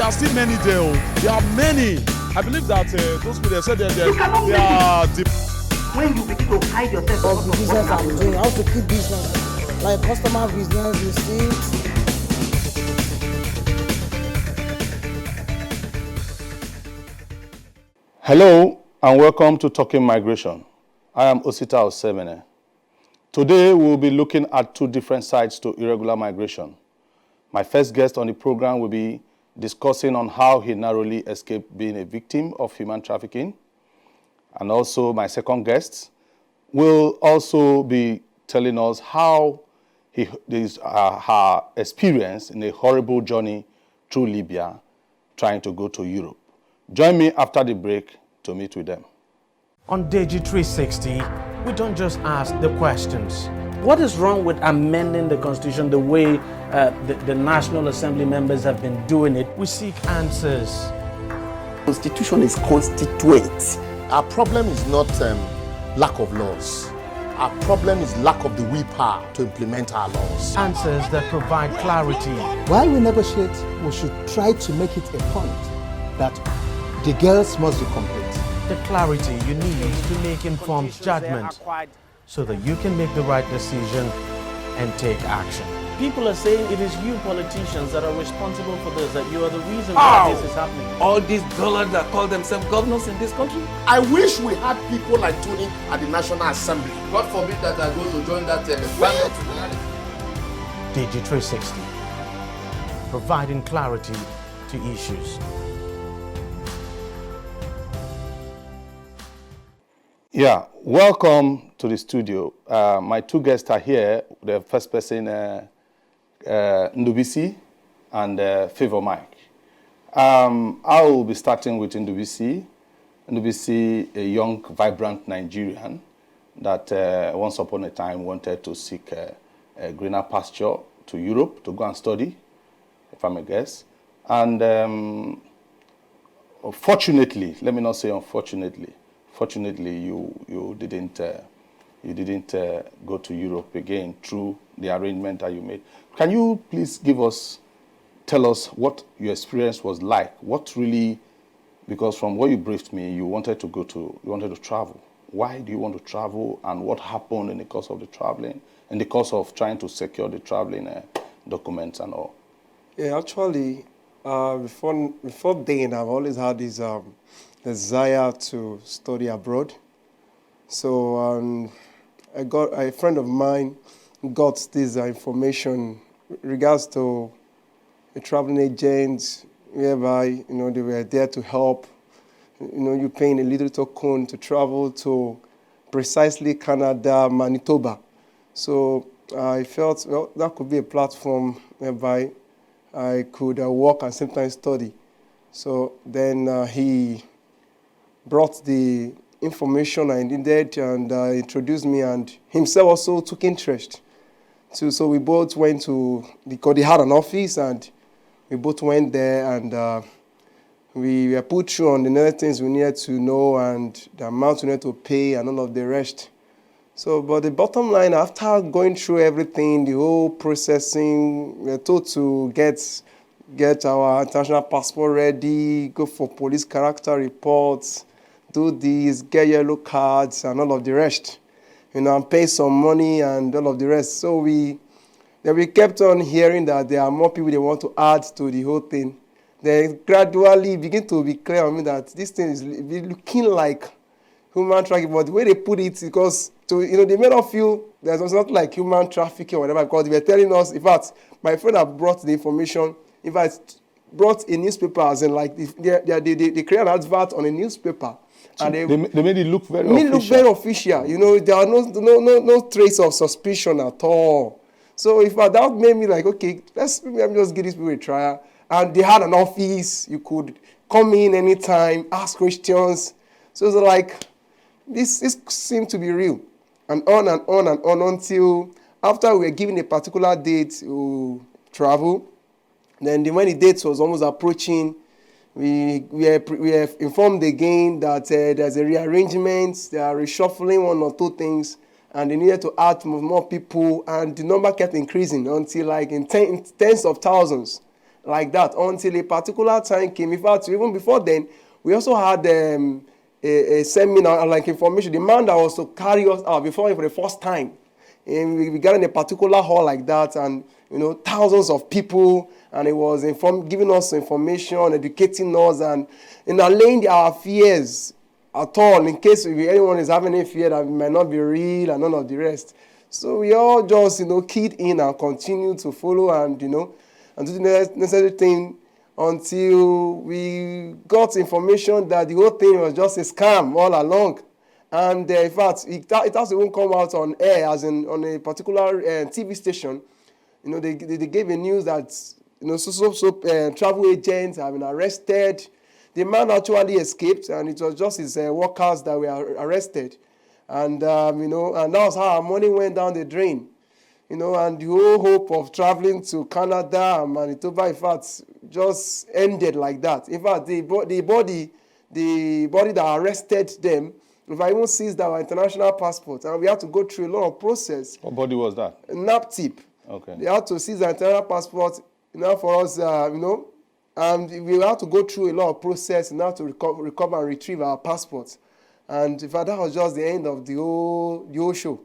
are still many there. There are many. I believe that those people, they said they are deep. When you begin to hide yourself, all the business I'm doing, how to keep business, like customer business, you see. Hello and welcome to Talking Migration. I am Osita Osemene. Today we will be looking at two different sides to irregular migration. My first guest on the program will be discussing on how he narrowly escaped being a victim of human trafficking. And also my second guest will also be telling us how her experience in a horrible journey through Libya, trying to go to Europe. Join me after the break to meet with them. On Digi 360, we don't just ask the questions. What is wrong with amending the Constitution the way the National Assembly members have been doing it? We seek answers. Constitution is constituent. Our problem is not lack of laws. Our problem is lack of the willpower to implement our laws. Answers that provide clarity. While we negotiate, we should try to make it a point that the girls must be complete. The clarity you need to make informed judgment so that you can make the right decision and take action. People are saying it is you politicians that are responsible for this, that you are the reason why this is happening. All these dollars that call themselves governors in this country. I wish we had people like Tony at the National Assembly. God forbid that I go to join that band. Digi 360, providing clarity to issues. Yeah, welcome to the studio. My two guests are here. The first person, Ndubisi and Favor Mike. I will be starting with Ndubisi. Ndubisi, a young, vibrant Nigerian that once upon a time wanted to seek a greener pasture to Europe to go and study, if I may guess. And fortunately, let me not say unfortunately, fortunately, you didn't go to Europe again through the arrangement that you made. Can you please tell us what your experience was like? What really, because from what you briefed me, you wanted to travel. Why do you want to travel, and what happened in the course of the traveling, in the course of trying to secure the traveling documents and all? Yeah, actually, before then, I've always had this desire to study abroad. So a friend of mine got this information regards to a traveling agent, whereby they were there to help. You're paying a little token to travel to precisely Canada, Manitoba. So I felt, well, that could be a platform whereby I could work and sometimes study. So then he brought the information I needed and introduced me, and himself also took interest. So we both went because they had an office, and we both went there, and we were put through on the other things we needed to know and the amount we needed to pay and all of the rest. So, but the bottom line, after going through everything, the whole processing, we were told to get our international passport ready, go for police character reports, do this, get yellow cards, and all of the rest. And pay some money and all of the rest. So we kept on hearing that there are more people they want to add to the whole thing. Then gradually begin to be clear on me that this thing is looking like human trafficking, but the way they put it, because they made us feel that it's not like human trafficking or whatever, because they were telling us, in fact, my friend had brought the information, in fact, brought a newspaper, as in like they create an advert on a newspaper. So and they made it look very official. Look very official. There are no trace of suspicion at all. So that made me like, okay, let me just give these people a try. And they had an office. You could come in anytime, ask questions. So it's like, this seemed to be real. And on and on and on until after we were given a particular date to travel. Then when the date was almost approaching, we have informed again that there's a rearrangement, they are reshuffling one or two things, and they needed to add more people, and the number kept increasing until like in tens of thousands. like that until a particular time came. In fact, even before then, we also had a seminar, like information. The man that was to carry us out before for the first time, and we got in a particular hall like that, and thousands of people, and it was giving us information, educating us, and allaying our fears at all, in case if anyone is having any fear that it might not be real and none of the rest. So we all just, keyed in and continued to follow and, and do the necessary thing until we got information that the whole thing was just a scam all along. And in fact, it has to even come out on air, as in on a particular TV station. They gave a news that, travel agents have been arrested. The man actually escaped, and it was just his workers that were arrested. And, and that was how our money went down the drain. And the whole hope of traveling to Canada and Manitoba, in fact, just ended like that. In fact, the body that arrested them, if I even seized our international passport, and we had to go through a lot of process. What body was that? NAPTIP. Okay. They had to seize our international passport, for us, and we had to go through a lot of process now to recover and retrieve our passports. And in fact, that was just the end of the whole show.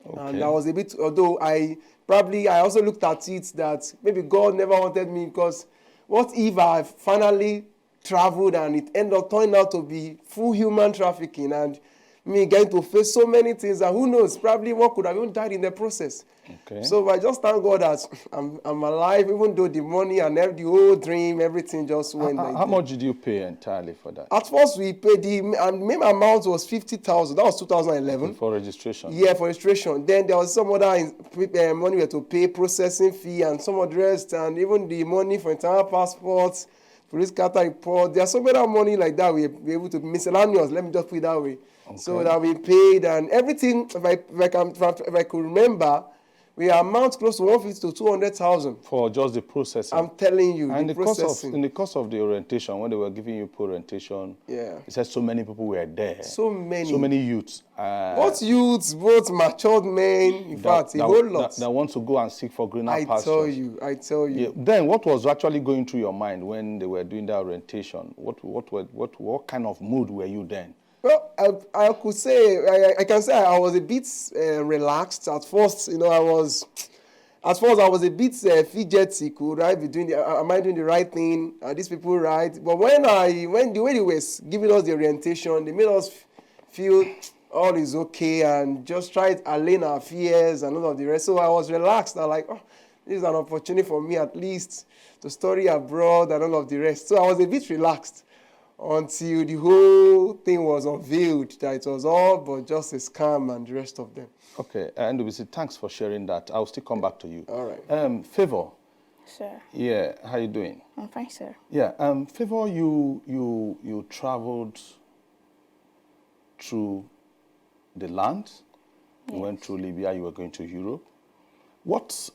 Okay. And that was a bit, although I also looked at it that maybe God never wanted me, because what if I finally traveled and it ended up turning out to be full human trafficking and me getting to face so many things, and who knows, probably one could have even died in the process. Okay. So I just thank God that I'm alive, even though the money and the whole dream, everything just went like that. How much did you pay entirely for that? At first, we paid the main amount was 50,000. That was 2011. For registration? Yeah, for registration. Then there was some other money we had to pay, processing fee, and some of the rest, and even the money for internal passports, police character report. There's so much money like that we were able to miscellaneous. Let me just put it that way. Okay. So that we paid and everything. If I could remember, we amount close to 150 to 200,000 for just the processing. I'm telling you, and the processing. In the course of the orientation, when they were giving you orientation, yeah, it said so many people were there. So many youths. Both youths, both matured men. In fact, a whole lot that want to go and seek for greener pastures. I tell you. Yeah. Then, what was actually going through your mind when they were doing their orientation? What kind of mood were you then? Well, I could say, I can say I was a bit relaxed at first. I was a bit fidgety. Could I be doing am I doing the right thing? Are these people right? But when the way they were giving us the orientation, they made us feel all is okay and just tried allaying our fears and all of the rest. So I was relaxed. I was like, this is an opportunity for me at least to study abroad and all of the rest. So I was a bit relaxed until the whole thing was unveiled that it was all but just a scam and the rest of them. Okay, and we say thanks for sharing that. I'll still come back to you. All right. Favor. Sir. Yeah, how you doing? I'm fine, sir. Yeah, Favor, you traveled through the land. Yes. You went through Libya. You were going to Europe. What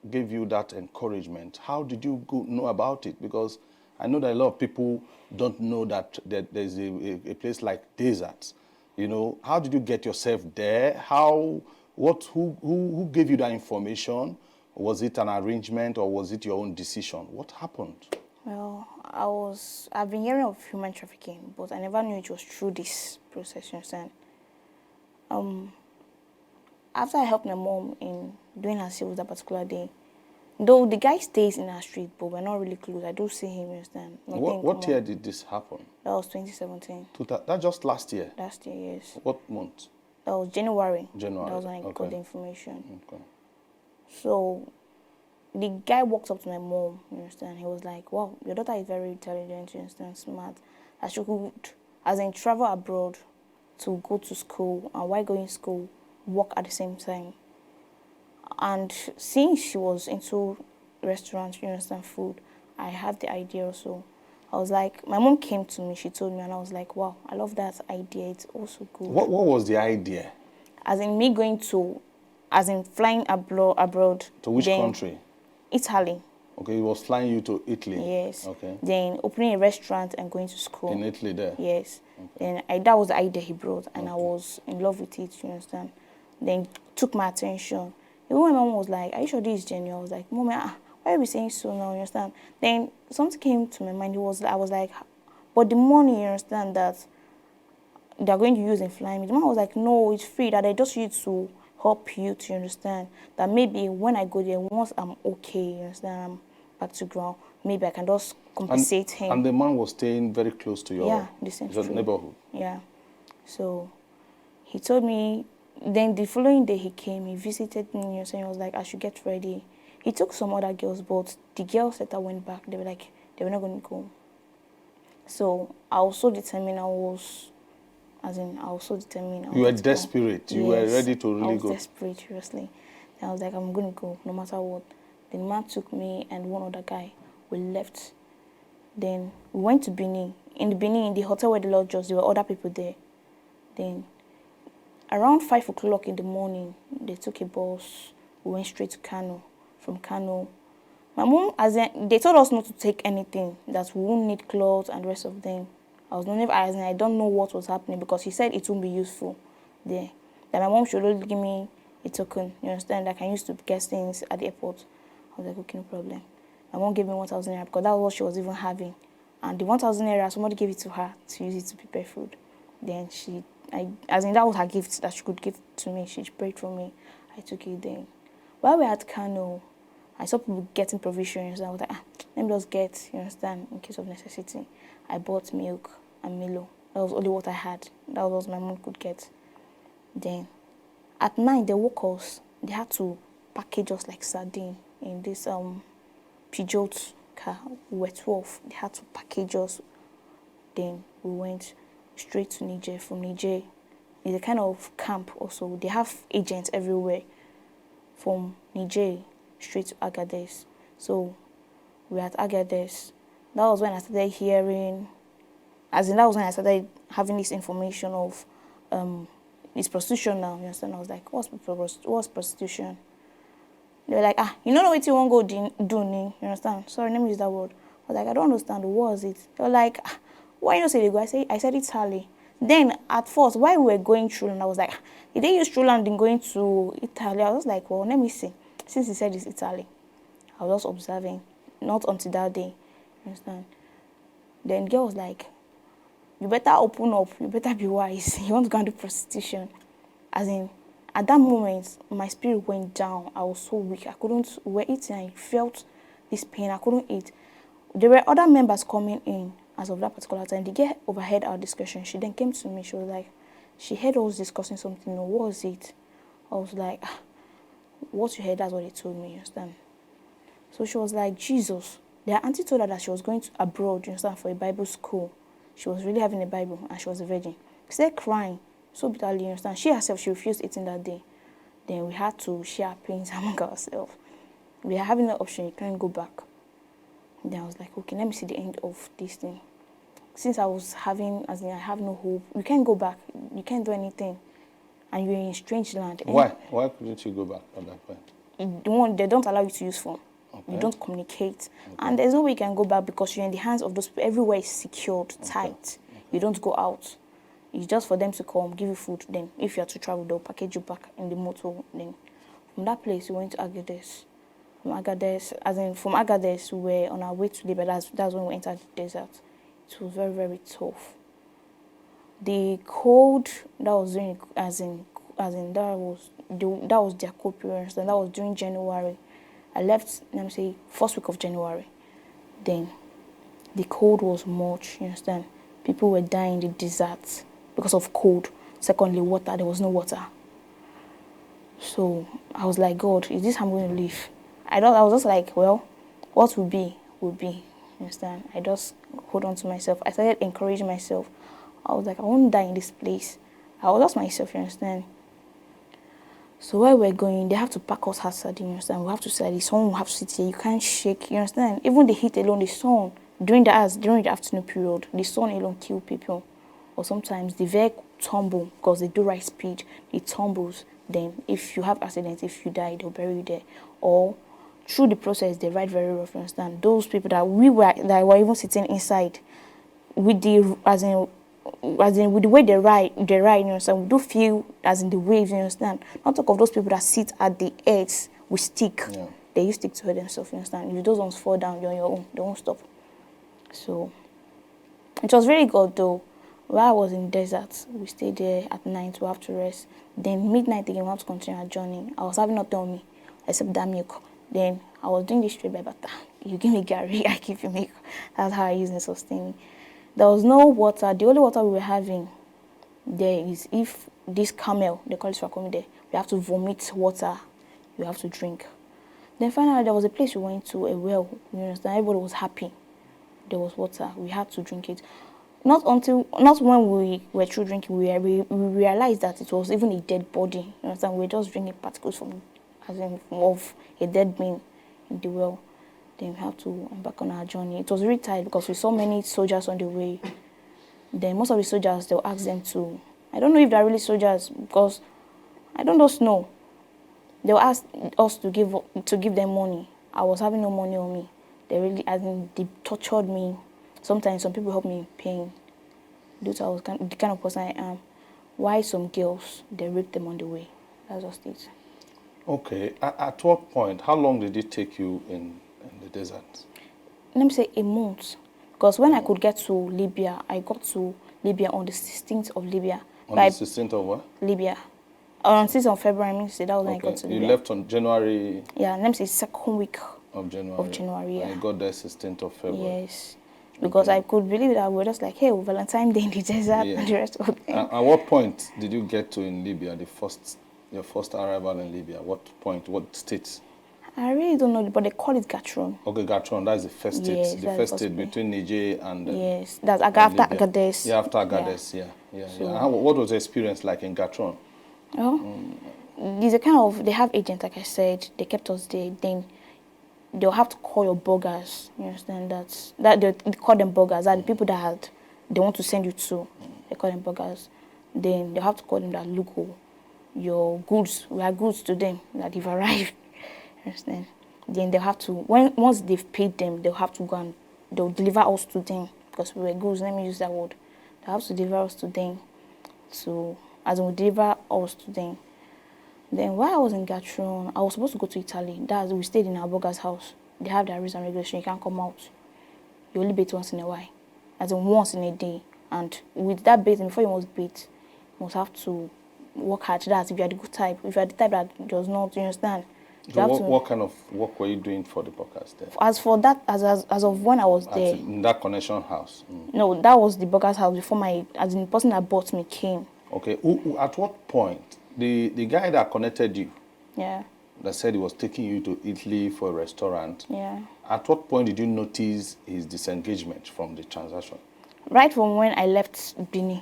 gave you that encouragement? How did you know about it? Because I know that a lot of people don't know that there's a place like deserts. How did you get yourself there? Who gave you that information? Was it an arrangement or was it your own decision? What happened? Well, I've been hearing of human trafficking, but I never knew it was through this process, you understand? After I helped my mom in doing her sales that particular day, though the guy stays in our street, but we're not really close. I do see him, you understand? What year did this happen? That was 2017. That just last year? Last year, yes. What month? That was January. January. That was when I got the information. Okay. So the guy walked up to my mom, you understand? He was like, wow, your daughter is very intelligent, you understand, smart. As she could, as in travel abroad to go to school, and while going to school, work at the same time. And since she was into restaurants, you understand, food, I had the idea also. I was like, my mom came to me, she told me, and I was like, wow, I love that idea. It's also good. What was the idea? As in me going to, as in flying abroad. To which country? Italy. Okay, he was flying you to Italy. Yes. Okay. Then opening a restaurant and going to school. In Italy there? Yes. Okay. Then that was the idea he brought, and I was in love with it, you understand. Then took my attention. Even when my mom was like, are you sure this is genuine? I was like, Mom, why why are you saying so now, you understand? Then something came to my mind. I was like, but the money, you understand, that they're going to use in flying me. The man was like, no, it's free, that I just use it to help you to understand that maybe when I go there, once I'm okay, you understand, I'm back to ground, maybe I can just compensate him. And the man was staying very close to your neighborhood? Yeah. So he told me, then the following day he came, he visited me, and he was like, I should get ready. He took some other girls, but the girls that went back, they were like, they were not going to go. So I was so determined, You were desperate. You were ready to really go. I was desperate, seriously. And I was like, I'm going to go, no matter what. Then the man took me and one other guy. We left. Then we went to Benin. In the hotel where the Lord just, there were other people there. Then around 5 o'clock in the morning, they took a bus. We went straight to Kano. From Kano, my mom, they told us not to take anything, that we won't need clothes and the rest of them. I don't know what was happening, because he said it won't be useful there. That my mom should only give me a token, you understand, that I can use to get things at the airport. I was like, okay, no problem. My mom gave me 1,000 naira, because that was what she was even having. And the 1,000 naira, somebody gave it to her to use it to prepare food. Then that was her gift that she could give to me. She prayed for me. I took it then. While we were at Kano, I saw people getting provisions. I was like, let me just get, you understand, in case of necessity. I bought milk and Milo. That was only what I had. That was what my mom could get. Then, at night, they woke us. They had to package us like sardine in this Peugeot car. We were 12. They had to package us. Then we went straight to Niger. From Niger, it's a kind of camp also. They have agents everywhere. From Niger straight to Agadez. So we're at Agadez. That was when I started hearing, that was when I started having this information of it's prostitution now, you understand? I was like, what's prostitution? They were like, you don't know what you want to go do, you understand? Sorry, let me use that word. I was like, I don't understand, what is it? They were like, why you don't say they go? I said Italy. Then at first, while we were going through, and I was like, did they use through land in going to Italy? I was like, well, let me see. Since he said it's Italy, I was just observing. Not until that day, you understand? Then the girl was like, you better open up, you better be wise. You want to go and do prostitution. As in, at that moment, my spirit went down. I was so weak. We were eating, I felt this pain. I couldn't eat. There were other members coming in as of that particular time. The girl overheard our discussion. She then came to me. She was like, she heard us discussing something. No, what was it? I was like, what you heard, that's what they told me, you understand? So she was like, Jesus. Their auntie told her that she was going to abroad, you understand, for a Bible school. She was really having a Bible, and she was a virgin. She started crying so bitterly, you understand? She herself, she refused eating that day. Then we had to share pains among ourselves. We are having an option, you can't go back. Then I was like, okay, let me see the end of this thing. Since I was having, I have no hope, you can't go back, you can't do anything. And you're in a strange land. Why? Why couldn't you go back at that point? They don't allow you to use phone. Okay. You don't communicate. Okay. And there's no way you can go back because you're in the hands of those people. Everywhere is secured, tight. Okay. You don't go out. It's just for them to come, give you food. Then if you have to travel, they'll package you back in the motor. Then from that place, we went to Agadez. From Agadez, we were on our way to Libya. That's when we entered the desert. It was very, very tough. The cold that was during, that was their cold period, and that was during January. I left, let me say, first week of January. Then the cold was much, you understand? People were dying in the desert because of cold. Secondly, water, there was no water. So I was like, God, is this how I'm going to live? I was just like, well, what will be, you understand? I just hold on to myself. I started encouraging myself. I was like, I won't die in this place. I was just myself, you understand? So while we're going, they have to pack us hazard, you understand? We have to say, the sun will have to sit here. You can't shake, you understand? Even the heat alone, the sun, during the afternoon period, the sun alone kill people. Or sometimes the vehicle tumble because they do right speed. It tumbles. Then if you have accidents, if you die, they'll bury you there. Or through the process, they ride very rough, you understand? Those people that were even sitting inside with the, as in with the way they ride, you understand? We do feel as in the waves, you understand? Not talk of those people that sit at the edge with stick. Yeah. they use stick to hurt themselves, you understand? If those ones fall down, you're on your own, they won't stop. So it was really good though. While I was in desert, we stayed there at night, we have to rest. Then midnight again, we have to continue our journey. I was having nothing on me except that milk. Then I was doing this straight by butter. You give me gari, I give you milk. That's how I use to sustain me. There was no water. The only water we were having there is if this camel, they call it coming there, we have to vomit water, you have to drink. Then finally there was a place we went to, a well, you understand, everybody was happy. There was water, we had to drink it. Not when we were through drinking, we realized that it was even a dead body, you understand, we were just drinking particles from, of a dead being in the well. Then we have to embark on our journey. It was really tight because we saw many soldiers on the way. Then most of the soldiers, they'll ask them to, I don't know if they're really soldiers because I don't just know. They'll ask us to give them money. I was having no money on me. They really, they tortured me. Sometimes some people helped me in pain. Due to I was the kind of person I am. Why some girls, they raped them on the way. That's just it. Okay. At what point, how long did it take you in the desert? Let me say a month. Because when I could get to Libya, I got to Libya on the 16th of Libya. On the 16th of what? Libya. On the 16th of February, I mean, that was when I got to Libya. You left on January? Yeah, let me say second week of January. Yeah. And you got there 16th of February? Yes. Because I could believe that we were just like, hey, Valentine's Day in the desert and the rest of the thing. At what point did you get to in Libya, your first arrival in Libya? What point, what state? I really don't know, but they call it Gatron. Okay, Gatron, that's the first state. Yes, the first state between Niger and yes, that's after Agadez. Yeah, after Agadez, yeah. What was the experience like in Gatron? There's a kind of, they have agents, like I said, they kept us there. Then they'll have to call your bloggers, you understand, that they call them bloggers, that the people that they want to send you to, they call them bloggers. Then they'll have to call them that, look, your goods, we are goods to them, that they've arrived. Understand? Then they'll have to, once they've paid them, they'll have to go and they'll deliver us to them because we were goods. Let me use that word. They have to deliver us to them. So as we deliver us to them. Then while I was in Gatron, I was supposed to go to Italy. That's we stayed in our blogger's house. They have their rules and regulations. You can't come out. You only bathe once in a while, as in once in a day. And with that bathing, before you must bathe, you must have to work hard. That's if you are the good type. If you are the type that does not, you understand. So what kind of work were you doing for the bloggers there? As for that, as of when I was there. In that connection house? No, that was the blogger's house before as in the person that bought me came. Okay. At what point, the guy that connected you, that said he was taking you to Italy for a restaurant, at what point did you notice his disengagement from the transaction? Right from when I left Benin.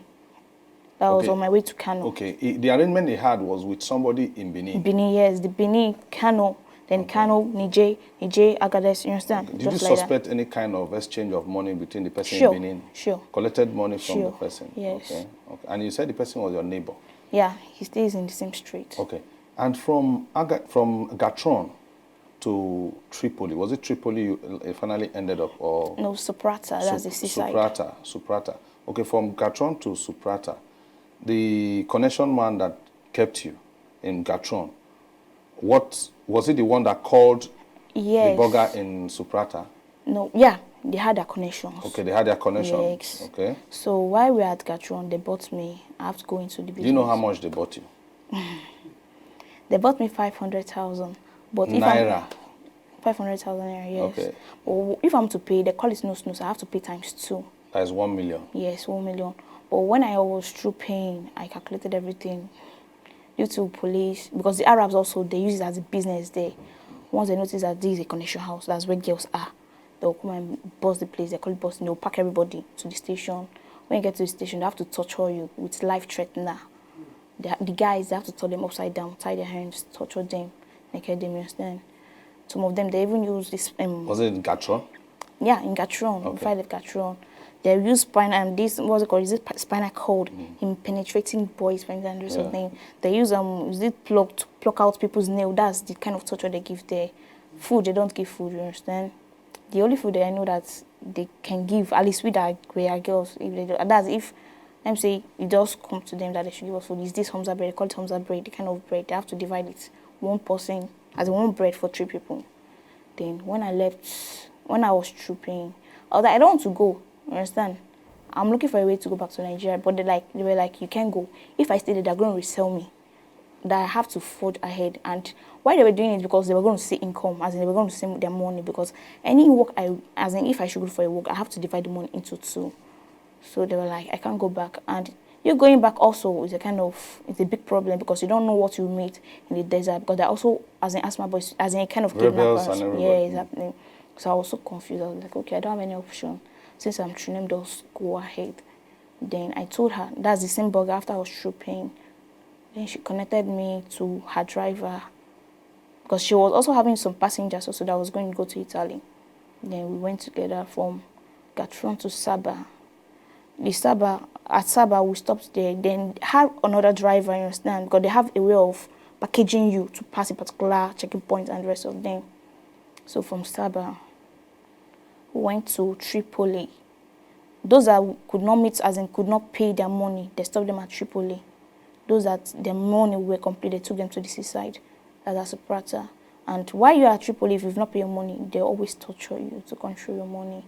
That was on my way to Kano. Okay. The arrangement they had was with somebody in Benin? Benin, yes. The Benin, Kano, then Kano, Niger, Agadez, you understand? Okay. Did you suspect any kind of exchange of money between the person in Benin? Sure. Collected money from the person? Yes. Okay. And you said the person was your neighbor? Yeah, he stays in the same street. Okay. And from Gatron to Tripoli, was it Tripoli you finally ended up? Or no, Suprata, that's the seaside. Suprata. Okay, from Gatron to Suprata, the connection man that kept you in Gatron, was it the one that called the blogger in Suprata? No, yeah, they had their connections. Okay, they had their connections. Yes. Okay. So while we were at Gatron, they bought me. I have to go into the business. Do you know how much they bought you? They bought me 500,000. But Naira? 500,000 naira, yes. Okay. But if I'm to pay, they call it snooze, I have to pay times 2. That is 1 million? Yes, 1 million. But when I was through paying, I calculated everything. Due to police, because the Arabs also, they use it as a business there. Once they notice that this is a connection house, that's where girls are, they'll come and bust the place, they call it busting, they'll pack everybody to the station. When you get to the station, they have to torture you with life-threatener. The guys, they have to turn them upside down, tie their hands, torture them, naked them, you understand? Some of them, they even use this... was it in Gatron? Yeah, in Gatron, inside of Gatron. They use what's it called? Is it spinal cord in penetrating boys, for example, or something. They use to pluck out people's nail. That's the kind of torture they give there. Food, they don't give food, you understand? The only food that I know that they can give, at least with our girls, if they do, that's if, let me say, it does come to them that they should give us food. Is this Hamza bread? They call it Hamza bread, the kind of bread. They have to divide it. One person, as one bread for 3 people. Then when I left, when I was trooping, I was like, I don't want to go. You understand? I'm looking for a way to go back to Nigeria, but they were like, you can't go. If I stay there, they're going to resell me. That I have to forge ahead. And why they were doing it, because they were going to see income, as in they were going to see their money, because any work as in if I should go for a work, I have to divide the money into two. So they were like, I can't go back. And you going back also is it's a big problem, because you don't know what you meet in the desert, because they're also, as in asthma boys, as in a kind of Rebels kidnappers. and Yeah, it's happening. So I was so confused. I was like, okay, I don't have any option. Since I'm training, just go ahead. Then I told her, that's the same bug after I was trooping. Then she connected me to her driver, because she was also having some passengers also that was going to go to Italy. Then we went together from Gatron to Sabah. At Sabah, we stopped there. Then had another driver, you understand, because they have a way of packaging you to pass a particular checking point and the rest of them. So from Sabah, we went to Tripoli. Those that could not meet, as in could not pay their money, they stopped them at Tripoli. Those that their money were complete, they took them to the seaside, that's Saprata. And while you're at Tripoli, if you've not paid your money, they always torture you to control your money.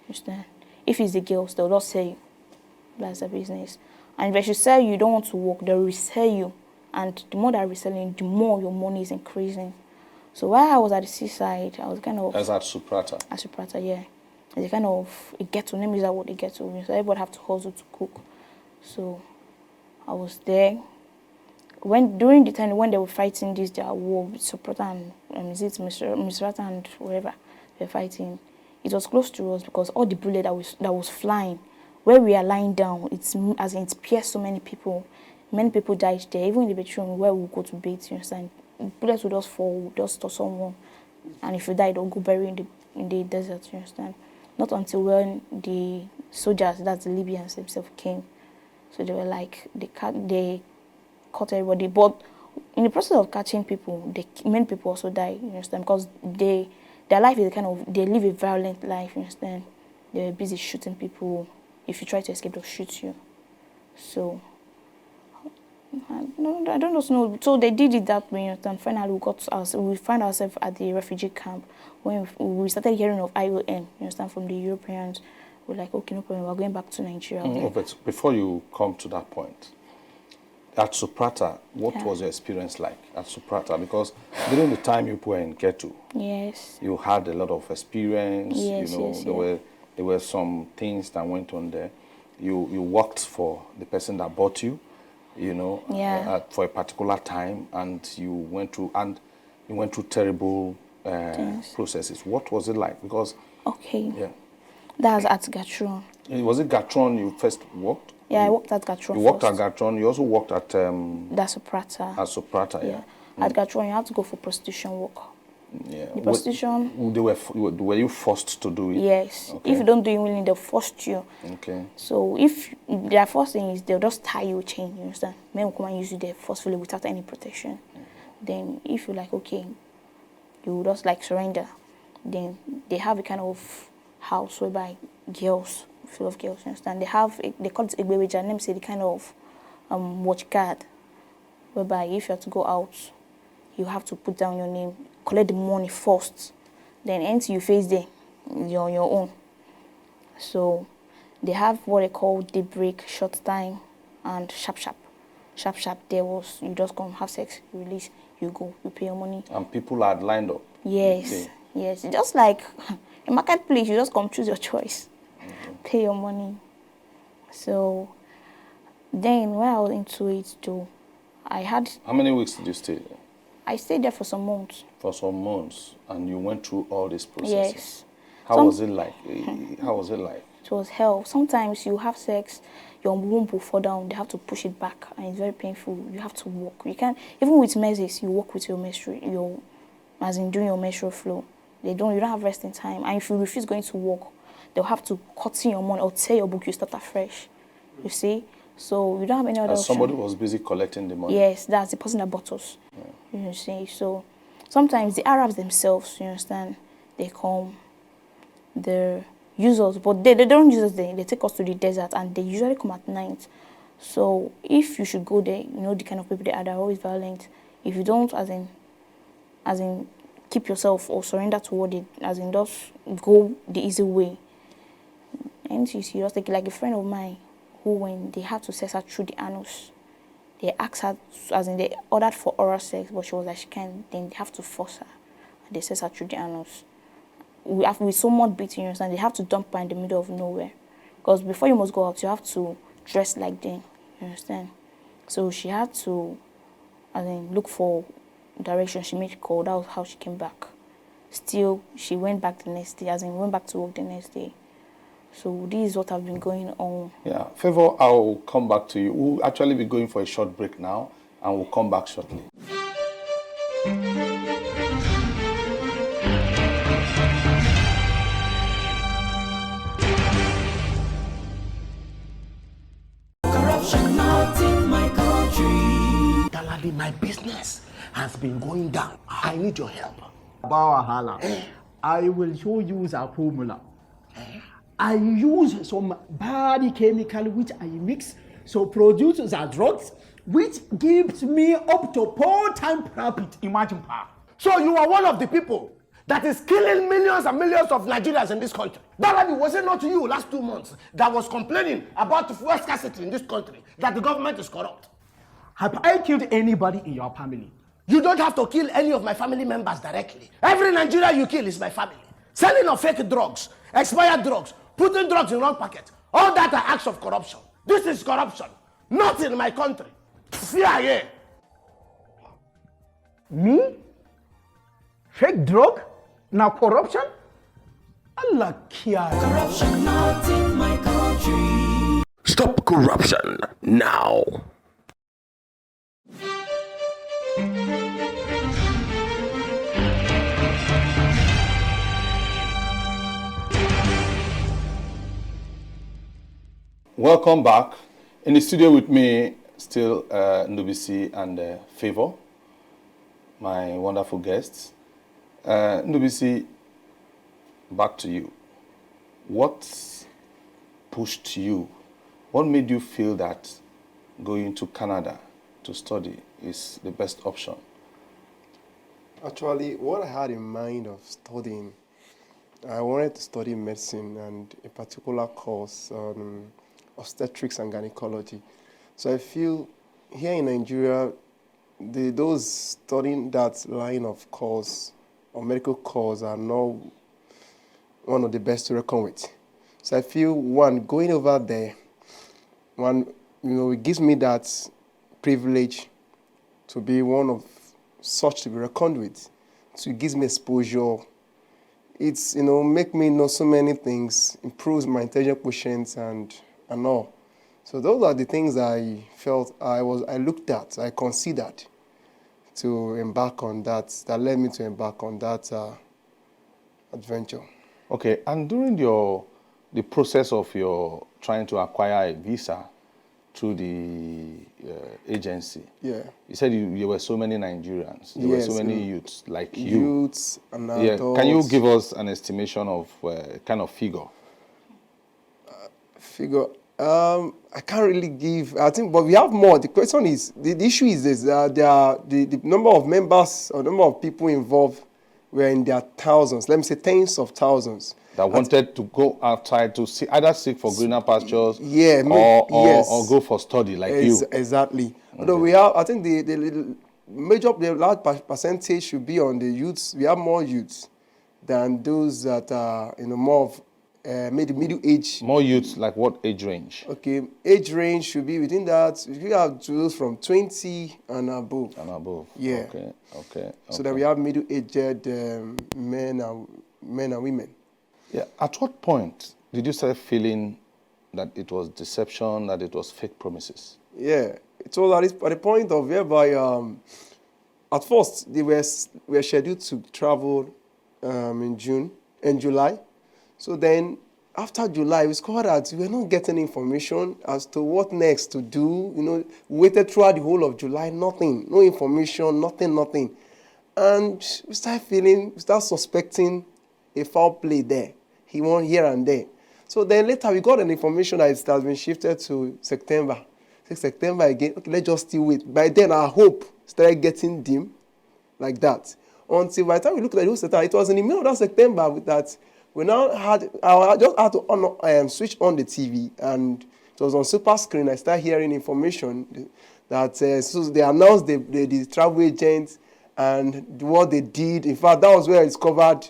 Understand? If it's the girls, they'll just sell you. That's their business. And if they should sell you, you don't want to work, they'll resell you. And the more they're reselling, the more your money is increasing. So while I was at the seaside, I was kind of... As at Suprata? At Suprata, yeah. It's a kind of a ghetto, name is that what they get to. So everybody have to hustle to cook. So I was there. During the time when they were fighting their war with Suprata and Misrata and whatever they were fighting, it was close to us, because all the bullet that was flying, where we are lying down, it's pierced so many people. Many people died there, even in the bedroom where we go to bathe, you understand. Bullets would just fall, would just touch someone, and if you die, they'll go bury in the desert, you understand. Not until when the soldiers, that's the Libyans themselves, came. So they were like, they caught everybody. But in the process of catching people, many people also die, you understand, because their life is they live a violent life, you understand. They're busy shooting people. If you try to escape, they'll shoot you. So, I don't know. So they did it that way, you understand. Finally, we found ourselves at the refugee camp. When we started hearing of IOM, you understand, from the Europeans, we're like, okay, no problem, we're going back to Nigeria. But before you come to that point, at Suprata, what was your experience like at Suprata? Because during the time you were in Ghetto, yes, you had a lot of experience. Yes, there were some things that went on there. You worked for the person that bought you, for a particular time, and you went through terrible processes. What was it like? Because that's at Gatron. Was it Gatron you first worked? Yeah, I worked at Gatron. You worked at Gatron. You also worked at that's Suprata. At Suprata, yeah. At Gatron, you have to go for prostitution work. Yeah. The prostitution. Were you forced to do it? Yes. Okay. If you don't do it willingly, they'll force you. Okay. So if their first thing is they'll just tie you a chain, you understand? Men will come and use you there forcefully without any protection. Then if you're like, okay, you just like surrender, then they have a kind of house whereby girls, full of girls, you understand? They call it Egbeweja, name say the kind of watch guard, whereby if you have to go out, you have to put down your name, collect the money first, then until you face them, you're on your own. So they have what they call daybreak, short time, and sharp. There was, you just come, have sex, you release, you go, you pay your money. And people are lined up. Yes, yes. Just like a marketplace, you just come choose your choice, pay your money. So then when I was into it too, I had... How many weeks did you stay there? I stayed there for some months. For some months, and you went through all these processes. Yes. How was it like? How was it like? It was hell. Sometimes you have sex, your womb will fall down. They have to push it back, and it's very painful. You have to walk. You can't, even with measles, you walk with your menstrual, as in doing your menstrual flow. You don't have resting time. And if you refuse going to work, they'll have to cut in your money or tear your book. You start afresh. You see. So you don't have any other option. Somebody was busy collecting the money. Yes, that's the person that bought us. Yeah. You see. So sometimes the Arabs themselves, you understand, they come, they use us, but they don't use us there. They take us to the desert, and they usually come at night. So if you should go there, you know the kind of people they are. They're always violent. If you don't, as in keep yourself or surrender to what they, as in just go the easy way. And you see, just like a friend of mine who, when they had to sex her through the anus, they asked her, as in they ordered for oral sex, but she was like she can't. Then they have to force her, and they sex her through the anus. With so much beating, you understand? They have to dump her in the middle of nowhere, because before you must go out, you have to dress like them. You understand? So she had to, I mean, look for direction. She made a call. That was how she came back. Still, she went back the next day, as in went back to work the next day. So this is what have been going on. Yeah, Favor, I'll come back to you. We'll actually be going for a short break now, and we'll come back shortly. Corruption not in my country. Daladi, my business has been going down. I need your help. Bawahala. I will show you the formula. I use some bad chemical which I mix so produce the drugs which gives me up to 4 times profit. Imagine. So you are one of the people that is killing millions and millions of Nigerians in this country. Daladi, was it not you last 2 months that was complaining about the fuel scarcity in this country, that the government is corrupt? Have I killed anybody in your family? You don't have to kill any of my family members directly. Every Nigerian you kill is my family. Selling of fake drugs, expired drugs, putting drugs in wrong packet, all that are acts of corruption. This is corruption, not in my country. CIA. Me? Fake drug? Now corruption? Allah care. Corruption not in my country. Stop corruption now. Welcome back. In the studio with me, still Ndubisi and Favor, my wonderful guests. Ndubisi, back to you. What pushed you? What made you feel that going to Canada to study is the best option? Actually, what I had in mind of studying, I wanted to study medicine and a particular course on obstetrics and gynecology. So I feel here in Nigeria, those studying that line of course or medical course are not one of the best to reckon with. So I feel, one, going over there, it gives me that privilege to be one of such to be reckoned with. So it gives me exposure. It's, make me know so many things, improves my intelligence quotient and all. So those are the things I felt I looked at, I considered to embark on that led me to embark on that adventure. Okay, and during the process of your trying to acquire a visa through the agency, yeah, you said there were so many Nigerians, there were so many youths like you. Youths and adults. Can you give us an estimation of kind of figure? I can't really give. I think, but we have more. The question is, the issue is this: the number of members or number of people involved were in their thousands. Let me say tens of thousands. That wanted to go outside to either seek for greener pastures, yeah, or go for study like you. Exactly. Okay. Although we have, I think the large percentage should be on the youths. We have more youths than those that are more of middle age. More youths, like what age range? Okay, age range should be within that. We have those from 20 and above. And above. Yeah. Okay. So that we have middle-aged men and women. Yeah. At what point did you start feeling that it was deception, that it was fake promises? Yeah. So that is at the point of whereby at first they were scheduled to travel in July. So then, after July, we discovered that we were not getting information as to what next to do. Waited throughout the whole of July, nothing, no information, nothing. And we start suspecting a foul play there. He won here and there. So then later we got an information that it has been shifted to September. September again, okay, let's just still wait. By then our hope started getting dim like that. until by the time we looked at the whole September, it was in the middle of that September that we now had, I just had to switch on the TV, and it was on super screen. I started hearing information that so they announced the travel agents and what they did. In fact, that was where it's covered.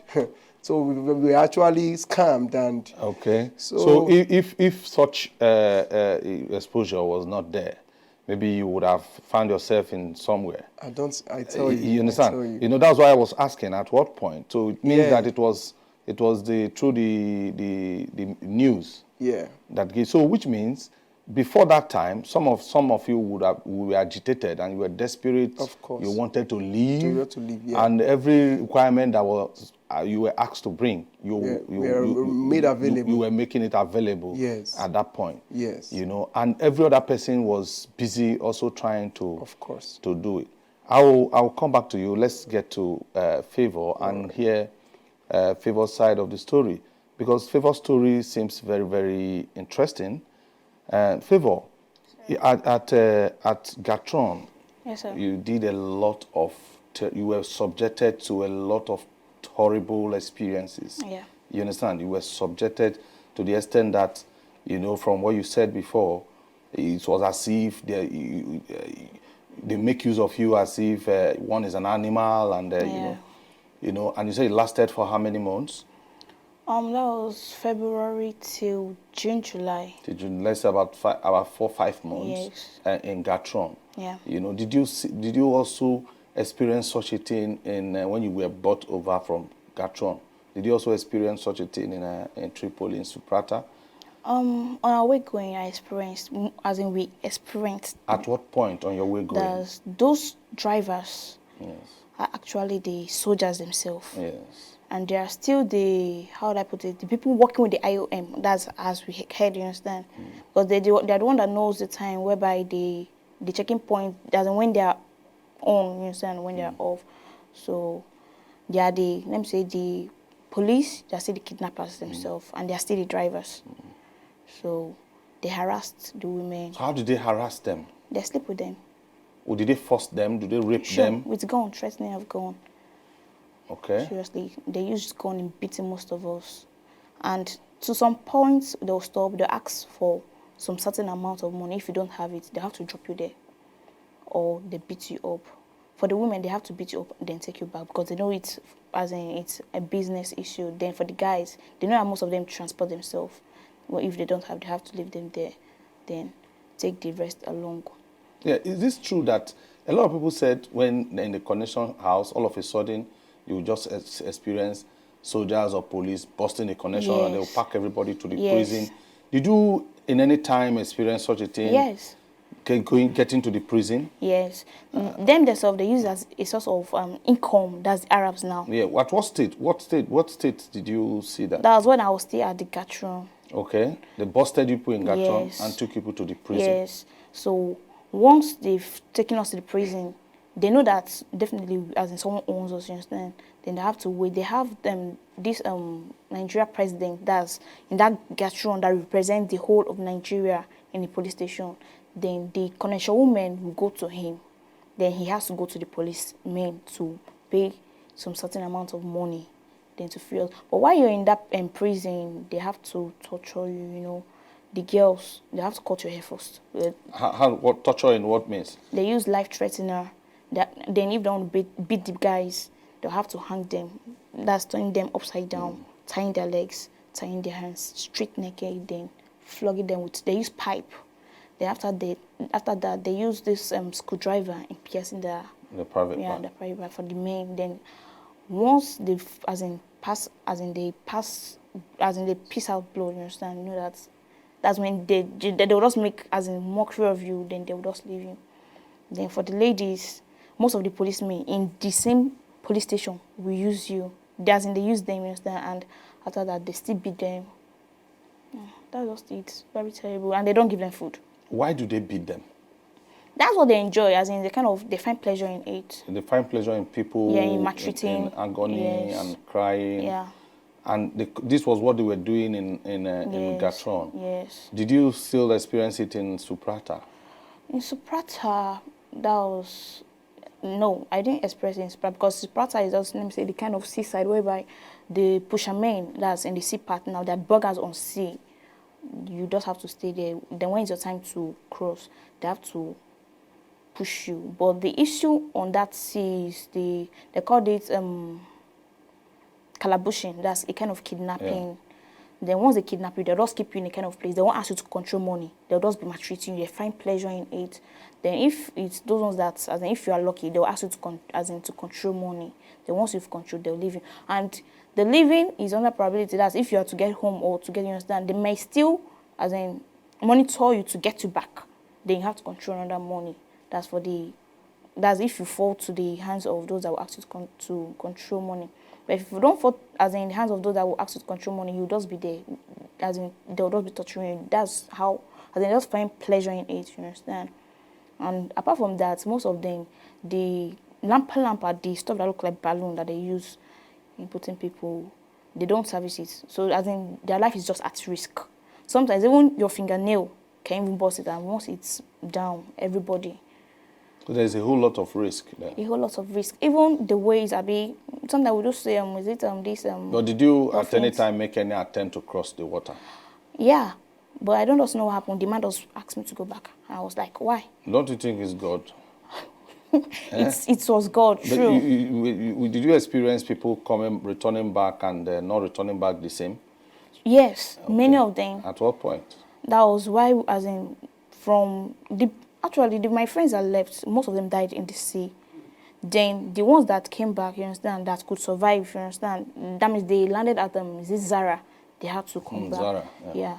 So we were actually scammed. And okay. So if such exposure was not there, maybe you would have found yourself in somewhere. I tell you. You understand? I tell you. You know, that's why I was asking at what point. So it means Yeah. that it was through the news. Yeah. That gave, so which means before that time, some of you were agitated and you were desperate. Of course. You wanted to leave. Yeah. And every requirement that was you were asked to bring, you made available. You were making it available. Yes. At that point. Yes. You know, and every other person was busy also trying to. Of course. To do it. I'll come back to you. Let's get to Favor and hear Favor's side of the story, because Favor's story seems very, very interesting. Favor, at Gatron, yes, sir. you did a lot of, you were subjected to a lot of horrible experiences. Yeah. You understand? You were subjected to the extent that, you know, from what you said before, it was as if they make use of you as if one is an animal, and you know, and you say it lasted for how many months? That was February till June, July. Till June, let's say about 4 or 5 months. Yes. In Gatron. Yeah. You know, did you also experience such a thing in when you were brought over from Gatron? Did you also experience such a thing in Tripoli, in Suprata? On our way going, I experienced, as in we experienced. At what point on your way going? Those drivers yes. are actually the soldiers themselves. Yes. And they are still how would I put it, the people working with the IOM. That's as we heard, you understand? Because they're the one that knows the time whereby the checking point doesn't when they are on, you understand, when they are off. So they are let me say, the police, they are still the kidnappers themselves, and they are still the drivers. So they harassed the women. So how did they harass them? They sleep with them. Or did they force them? Did they rape them? With gun, threatening of gun. Okay. Seriously, they used gun in beating most of us. And to some points, they'll stop, they'll ask for some certain amount of money. If you don't have it, they have to drop you there. Or they beat you up. For the women, they have to beat you up and then take you back, because they know it's a business issue. Then for the guys, they know that most of them transport themselves. Well, if they don't have, they have to leave them there. Then take the rest along. Yeah, is this true that a lot of people said when in the connection house, all of a sudden, you just experience soldiers or police busting the connection, yes. and they'll pack everybody to the yes. prison. Did you, in any time, experience such a thing? Yes. Getting to the prison? Yes. Them themselves, they use as a source of income. That's the Arabs now. Yeah. At what state? What state did you see that? That was when I was still at the Gatron. Okay. They busted you in Gatron yes. and took you to the prison. Yes. So once they've taken us to the prison, they know that definitely, as in someone owns us, you understand? Then they have to wait. They have this Nigeria president that's in that Gatron that represents the whole of Nigeria in the police station. Then the connection woman will go to him. Then he has to go to the policemen to pay some certain amount of money, then to feel. But while you're in that prison, they have to torture you. You know, the girls, they have to cut your hair first. What torture in what means? They use life threatener. Then if they want to beat the guys, they'll have to hang them. That's turning them upside down, tying their legs, tying their hands, straight naked, then flogging them with. They use pipe. Then after that, they use this screwdriver and piercing the private part. The private part for the men. Then once they they piss out blood, you understand? You know that's when they will just make mockery of you. Then they will just leave you. Then for the ladies, most of the policemen in the same police station will use you. They use them, you understand? And after that, they still beat them. That's just it. Very terrible, and they don't give them food. Why do they beat them? That's what they enjoy, they find pleasure in it. They find pleasure in people. Yeah, in maltreating. In agony yes. and crying. Yeah. And this was what they were doing in Gatron. Yes. Did you still experience it in Suprata? In Suprata, that was No, I didn't express in Sparta because Sparta is just, let me say, the kind of seaside whereby the pushermen that's in the sea part now, they're burgers on sea. You just have to stay there. Then when it's your time to cross, they have to push you. But the issue on that sea is they called it calabushing. That's a kind of kidnapping. Yeah. Then once they kidnap you, they'll just keep you in a kind of place. They won't ask you to control money. They'll just be maltreating you. They find pleasure in it. Then if it's those ones that, as in if you are lucky, they'll ask you to control money. Then once you've controlled, they'll leave you. And the leaving is under probability. That's if you are to get home or to get, you understand, they may still, as in, monitor you to get you back. Then you have to control another money. That's if you fall to the hands of those that will ask you to control money. But if you don't fall, as in the hands of those that will ask you to control money, you'll just be there. As in, they'll just be torturing you. That's how, as in, just find pleasure in it, you understand? And apart from that, most of them, the lampa, the stuff that look like balloon that they use in putting people, they don't service it. So, as in, their life is just at risk. Sometimes even your fingernail can even bust it, and once it's down, everybody. So there's a whole lot of risk there. A whole lot of risk. Even the ways sometimes we just say, is it this But did you at any time make any attempt to cross the water? Yeah, but I don't also know what happened. The man just asked me to go back. I was like, why? Don't you think it's God? It was God, but true. Did you experience people returning back and not returning back the same? Yes, okay. Many of them. At what point? That was why, as in, my friends that left, most of them died in the sea. Then the ones that came back, you understand, that could survive, you understand, that means they landed at Zara. They had to come back. Zara, yeah.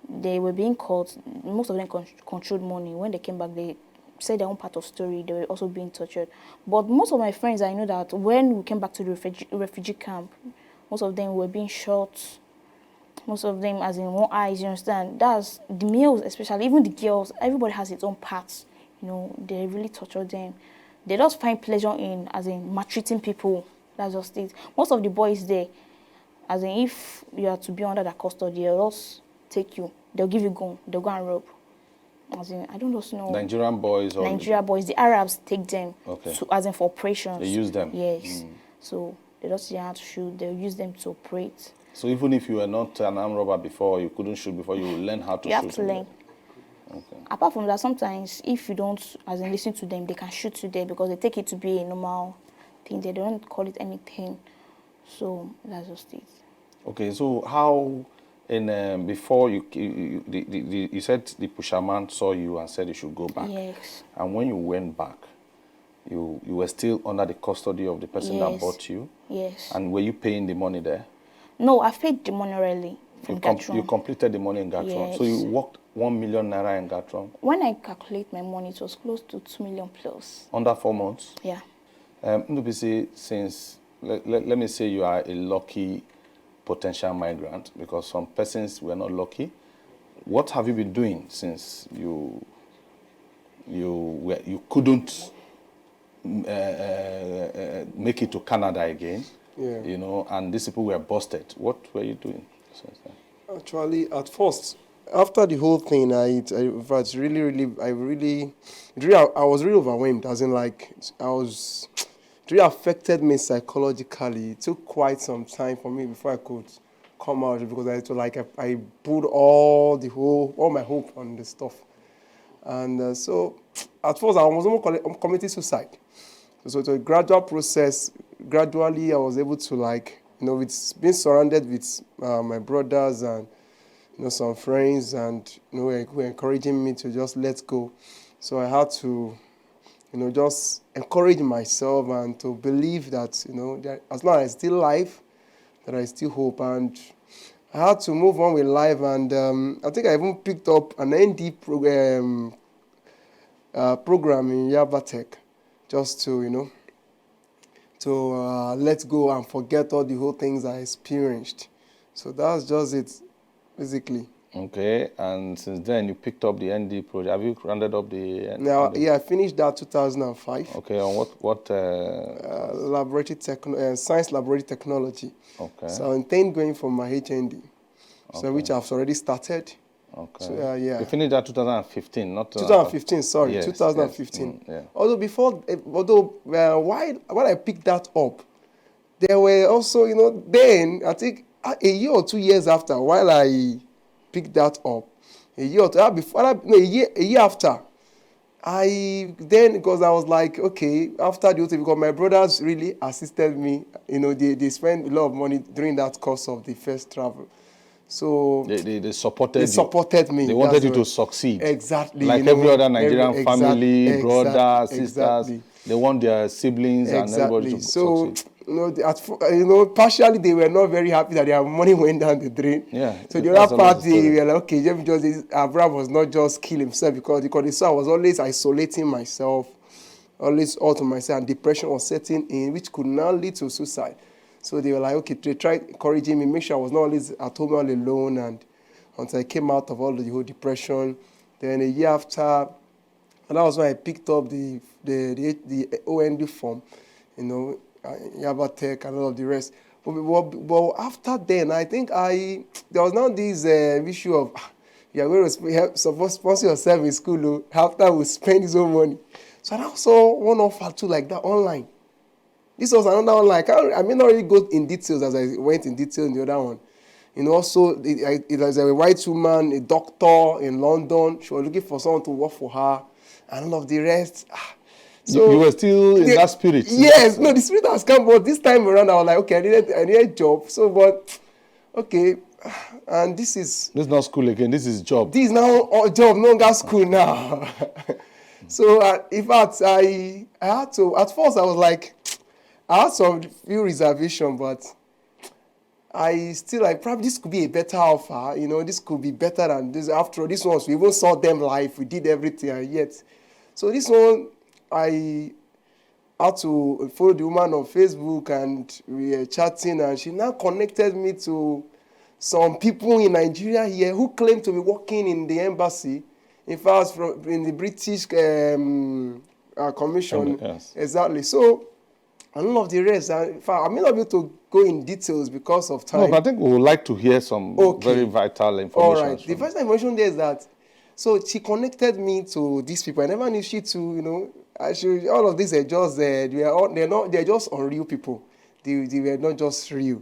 They were being caught. Most of them controlled money. When they came back, they said their own part of story. They were also being tortured. But most of my friends, I know that when we came back to the refugee camp, most of them were being shot. Most of them, as in one eyes, you understand. That's the males, especially, even the girls. Everybody has its own parts. You know, they really torture them. They just find pleasure in, as in, maltreating people. That's just it. Most of the boys there, as in, if you are to be under their custody, they'll just take you. They'll give you gun. They'll go and rob. As in, I don't just know. Nigerian boys or Nigerian boys. The Arabs take them. Okay. As in, for operations. They use them. Yes. So they just see how to shoot. They'll use them to operate. So even if you were not an armed robber before, you couldn't shoot before, you will learn how to shoot. You have to learn. Okay. Apart from that, sometimes if you don't, as in, listen to them, they can shoot you there because they take it to be a normal thing. They don't call it anything. So that's just it. Okay, so how, before you said the pusherman saw you and said you should go back. Yes. And when you went back, you were still under the custody of the person that bought you? Yes. And were you paying the money there? No, I paid the money already from Gatron. You completed the money in Gatron. Yes. So you worked 1 million naira in Gatron? When I calculate my money, it was close to 2 million plus. Under 4 months? Yeah. Ndubisi, since, let me say you are a lucky potential migrant, because some persons were not lucky. What have you been doing since you couldn't make it to Canada again? Yeah. You know, and these people were busted. What were you doing since then? Actually, at first, after the whole thing, I was really overwhelmed. As in, like, it really affected me psychologically. It took quite some time for me before I could come out, because I put all my hope on the stuff, and so at first I was almost committing suicide. So it's a gradual process. Gradually, I was able to, with being surrounded with my brothers and some friends, and who were encouraging me to just let go. So I had to, just encourage myself and to believe that, that as long as I'm still alive, that I still hope. And I had to move on with life. And I think I even picked up an ND program in Yabatech, just to, let go and forget all the whole things I experienced. So that's just it, basically. Okay, and since then you picked up the ND project. Have you rounded up the? Yeah, I finished that 2005. Okay, on what? Science laboratory technology. Okay. So I intend going for my HND, so which I've already started. Okay. So, yeah. You finished that 2015, not 2015. Sorry, yes, 2015. Yes. Yeah. Although before, when I picked that up, there were also, then I think a year or 2 years after, while I picked that up, a year or two before, no, a year after, because I was like, okay, after the OT, because my brothers really assisted me, they spent a lot of money during that course of the first travel. So they supported they supported me. They wanted you to succeed. Exactly. Like every other Nigerian family, brothers, sisters, exactly. they want their siblings and everybody to succeed. Partially they were not very happy that their money went down the drain. Yeah. So the other part, they were like, okay, Abraham was not just kill himself because they saw I was always isolating myself, always all to myself, and depression was setting in, which could now lead to suicide. So they were like, okay, they tried encouraging me, make sure I was not always at home all alone, and until I came out of all the whole depression. Then a year after, and that was when I picked up the OND form, Yaba Tech and all of the rest. But after then, I think there was now this issue of, you're going to sponsor yourself in school after we spend his own money. So I now saw one offer too like that online. This was another one, like, I may not really go in details as I went in detail in the other one. Also, it was a white woman, a doctor in London. She was looking for someone to work for her, and all of the rest. So you were still in that spirit? Yes, no, the spirit has come, but this time around, I was like, okay, I need a job. So, but, okay, and this is not school again, this is job. This is now a job, no longer school now. So, in fact, I had to, at first I was like, I had some few reservations, but I still probably this could be a better offer. This could be better than this. After all, this ones we even saw them live. We did everything, and yet, so this one I had to follow the woman on Facebook, and we were chatting, and she now connected me to some people in Nigeria here who claim to be working in the embassy. In fact, in the British Commission, yes. Exactly. So. And all of the rest, in fact, I may not be able to go in details because of time. No, but I think we would like to hear some very vital information. All right. The first information there is that, so she connected me to these people. I never knew she to, all of these are just, they're just unreal people. They were not just real.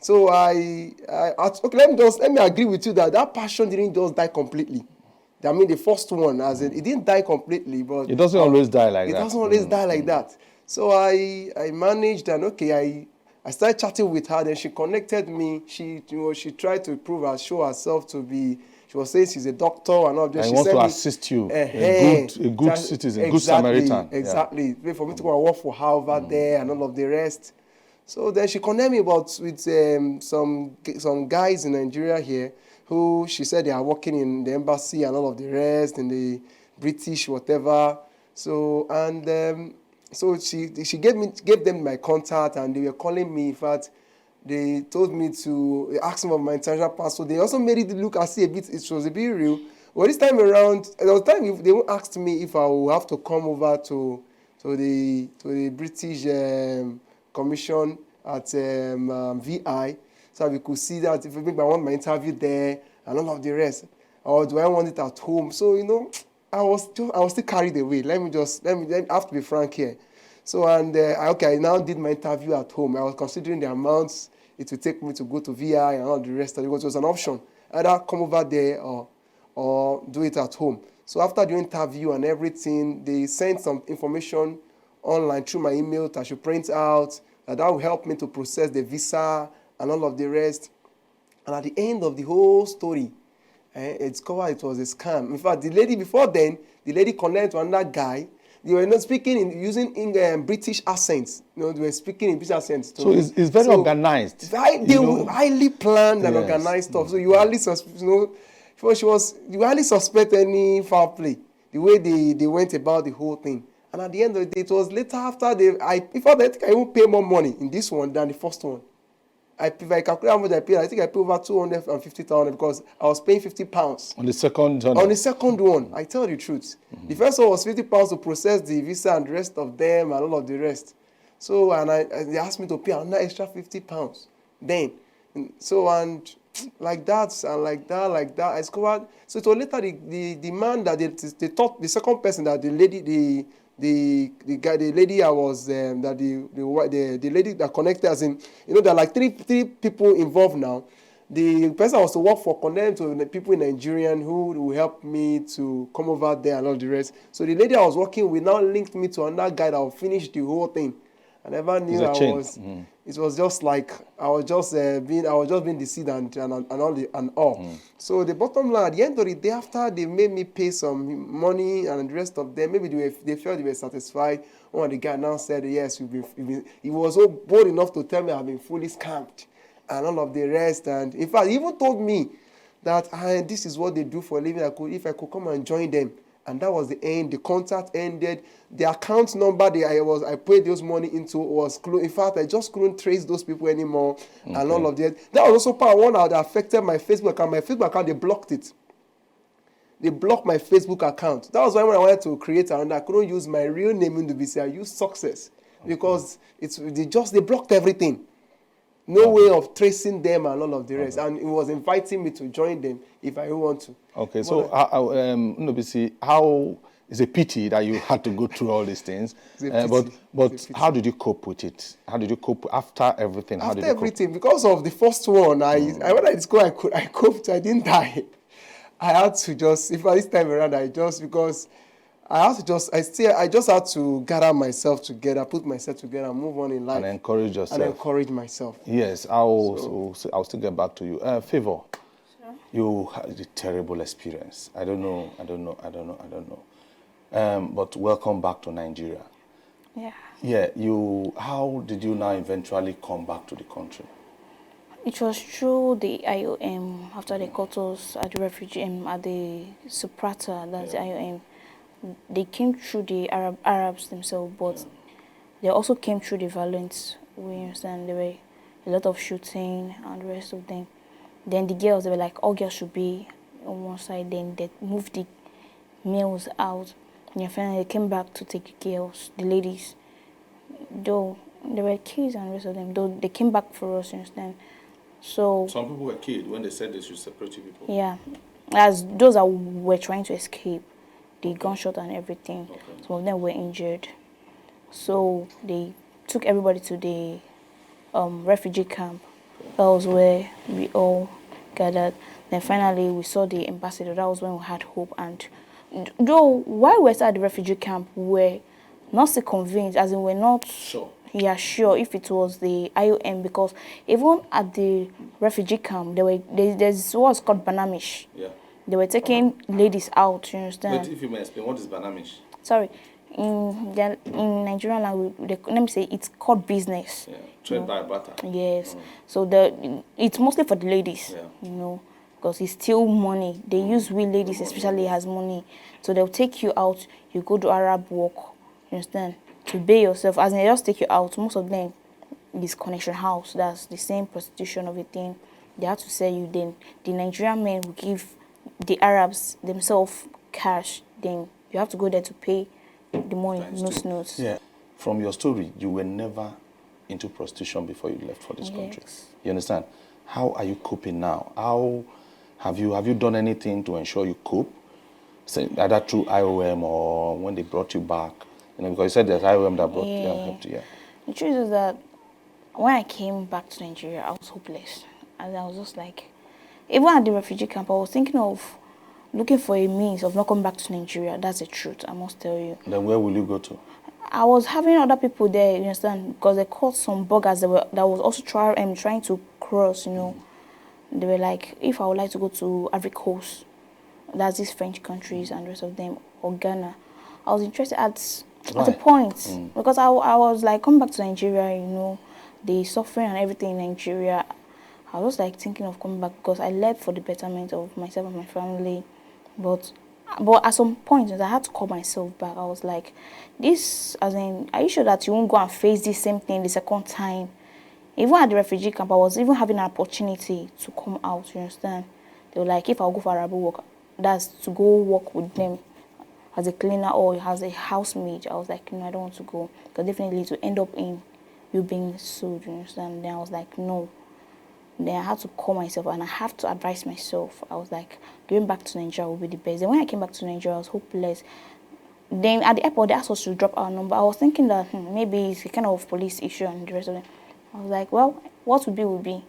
So okay, let me agree with you that passion didn't just die completely. I mean, the first one, as it didn't die completely, but it doesn't always die like that. It doesn't always die like that. So I managed, and okay, I started chatting with her. Then she connected me. She tried to show herself to be. She was saying she's a doctor and all that. I she want said to assist you, a good citizen, good Samaritan. Exactly. Yeah. For me to go and work for her over there and all of the rest. So then she connected me with some guys in Nigeria here who she said they are working in the embassy and all of the rest, in the British whatever. So so she gave them my contact, and they were calling me. In fact, they told me to ask them for my international passport. They also made it look as if it was a bit real. Well, this time around, there was time they asked me if I would have to come over to the British Commission at VI, so we could see that if I want my interview there and all of the rest, or do I want it at home? So I was still carried away. Let me I have to be frank here. So I now did my interview at home. I was considering the amounts it would take me to go to VI and all the rest of it. It was an option. Either come over there or do it at home. So after the interview and everything, they sent some information online through my email that I should print out. That will help me to process the visa and all of the rest. And at the end of the whole story, it's discovered it was a scam. In fact, the lady connected to another guy. They were not speaking using British accents. They were speaking in British accents. So it's very organized. They were highly planned and organized stuff. So you hardly suspect any foul play. The way they went about the whole thing. And at the end of the day, it was later after I think I even pay more money in this one than the first one. If I calculate how much I paid, I think I paid over 250,000 because I was paying £50. On the second one? On the second one, I tell you the truth. Mm-hmm. The first one was £50 to process the visa and the rest of them and all of the rest. So, and they asked me to pay another extra £50. Then, so, and like that and like that, like that. I discovered. So it was later the man that they thought the second person that the lady the guy the lady I was that the lady that connected as in there are like three people involved now. The person I was to work for connected to the people in Nigerian who will help me to come over there and all the rest. So the lady I was working with now linked me to another guy that will finish the whole thing. I never knew I was. It was just like I was just being deceived and all. So the bottom line, at the end of the day, after they made me pay some money and the rest of them, maybe they felt they were satisfied. One of the guy now said, yes, he was so bold enough to tell me I've been fully scammed and all of the rest. And in fact, he even told me that this is what they do for a living. If I could come and join them. And that was the end. The contract ended. The account number I paid those money into was closed. In fact, I just couldn't trace those people anymore and all of that. That was also part of one that affected my Facebook account. My Facebook account, they blocked it. They blocked my Facebook account. That was why when I wanted to create another, I couldn't use my real name in the BC. I used Success because they blocked everything. No way of tracing them and all of the rest. And it was inviting me to join them if I want to. Okay, so Nobisi, how it's a pity that you had to go through all these things. But how did you cope with it? How did you cope after everything? After everything, because of the first one, when I discovered I coped. I didn't die. I had to just, if this time around, I just had to gather myself together, put myself together, and move on in life. And encourage yourself. And encourage myself. Yes, I'll still get back to you. Favor, sure. You had a terrible experience. I don't know. But welcome back to Nigeria. Yeah. Yeah, how did you now eventually come back to the country? It was through the IOM, after they caught us at the refugee, at the Suprata, that's the IOM. They came through the Arabs themselves, but they also came through the violence. We understand there were a lot of shooting and the rest of them. Then the girls, they were like, all girls should be on one side. Then they moved the males out. And finally they came back to take the girls, the ladies. Though there were kids and the rest of them, though they came back for us, you understand. So some people were killed when they said they should separate you people. Yeah, as those that were trying to escape, the gunshot and everything. Okay. Some of them were injured. So they took everybody to the refugee camp. That was where we all gathered. Then finally we saw the ambassador. That was when we had hope. And though while we were at the refugee camp, we were not so convinced, as in we're not sure. Yeah, sure if it was the IOM, because even at the refugee camp, there's what's called Banamish. Yeah. They were taking ladies out, you understand? Wait, if you may explain, what is Banamish? Sorry, in Nigerian language, let me say it's called business. Yeah, trade by barter. Yes, so it's mostly for the ladies, because it's still money. They use we ladies especially as money. So they'll take you out, you go to Arab work, you understand? To pay yourself, as in they just take you out. Most of them is connection house. That's the same prostitution of a thing. They have to sell you. Then the Nigerian men will give the Arabs themselves cash. Then you have to go there to pay the money, notes. Yeah. From your story, you were never into prostitution before you left for this country. You understand? How are you coping now? How have you done anything to ensure you cope? Say, either through IOM or when they brought you back? Because you said there's IOM that brought helped you. Yeah. The truth is that when I came back to Nigeria, I was hopeless. And I was just like, even at the refugee camp, I was thinking of looking for a means of not coming back to Nigeria. That's the truth, I must tell you. Then where will you go to? I was having other people there, you understand, because they caught some buggers that was also trying to cross, They were like, if I would like to go to Ivory Coast, that's these French countries and the rest of them, or Ghana, I was interested at a point, because I was like, come back to Nigeria, the suffering and everything in Nigeria. I was like thinking of coming back because I left for the betterment of myself and my family. But at some point, I had to call myself back. I was like, are you sure that you won't go and face this same thing the second time? Even at the refugee camp, I was even having an opportunity to come out, you understand? They were like, if I'll go for Arab work, that's to go work with them as a cleaner or as a housemaid. I was like, no, I don't want to go. Because definitely to end up in you being sued, you understand? Then I was like, no. Then I had to call myself and I have to advise myself. I was like, going back to Nigeria will be the best. Then when I came back to Nigeria, I was hopeless. Then at the airport, they asked us to drop our number. I was thinking that maybe it's a kind of police issue and the rest of them. I was like, well, what would be will be.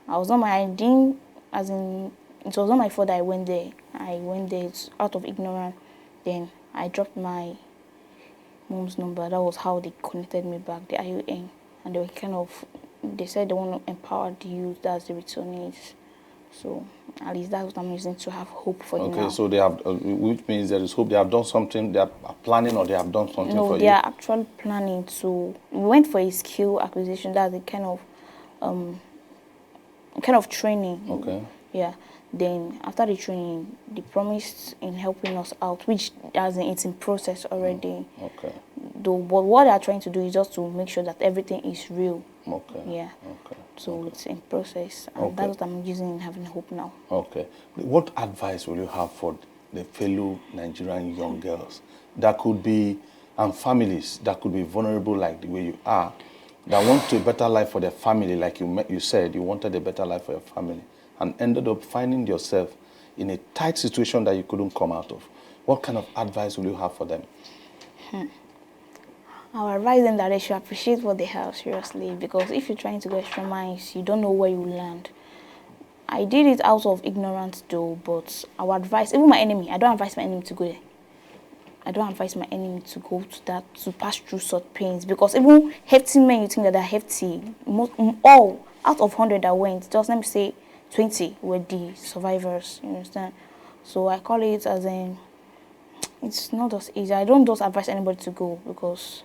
I was on my ID, as in, it was not my fault that I went there. I went there out of ignorance. Then I dropped my mom's number. That was how they connected me back, the IUN. And they were they said they want to empower the youth, that's the returnees. So at least that's what I'm using to have hope for you now. Okay, so they have, which means there is hope. They have done something, they are planning, or they have done something for you? No, they are actually planning to. We went for a skill acquisition. That's a kind of training. Okay. Yeah. Then after the training, they promised in helping us out, which it's in process already. Okay. But what they are trying to do is just to make sure that everything is real. Okay. Yeah. Okay. So it's in process, and that's what I'm using in having hope now. Okay. What advice will you have for the fellow Nigerian young girls that could be, and families that could be vulnerable like the way you are, that want a better life for their family, like you said, you wanted a better life for your family, and ended up finding yourself in a tight situation that you couldn't come out of? What kind of advice will you have for them? I would advise them that they should appreciate what they have, seriously, because if you're trying to go extra miles, you don't know where you land. I did it out of ignorance though, but I would advise, even my enemy, I don't advise my enemy to go there. I don't advise my enemy to go to that, to pass through such pains, because even hefty men, you think that they're hefty, all out of 100 that went, just let me say 20 were the survivors, you understand? So I call it as in, it's not just easy. I don't just advise anybody to go, because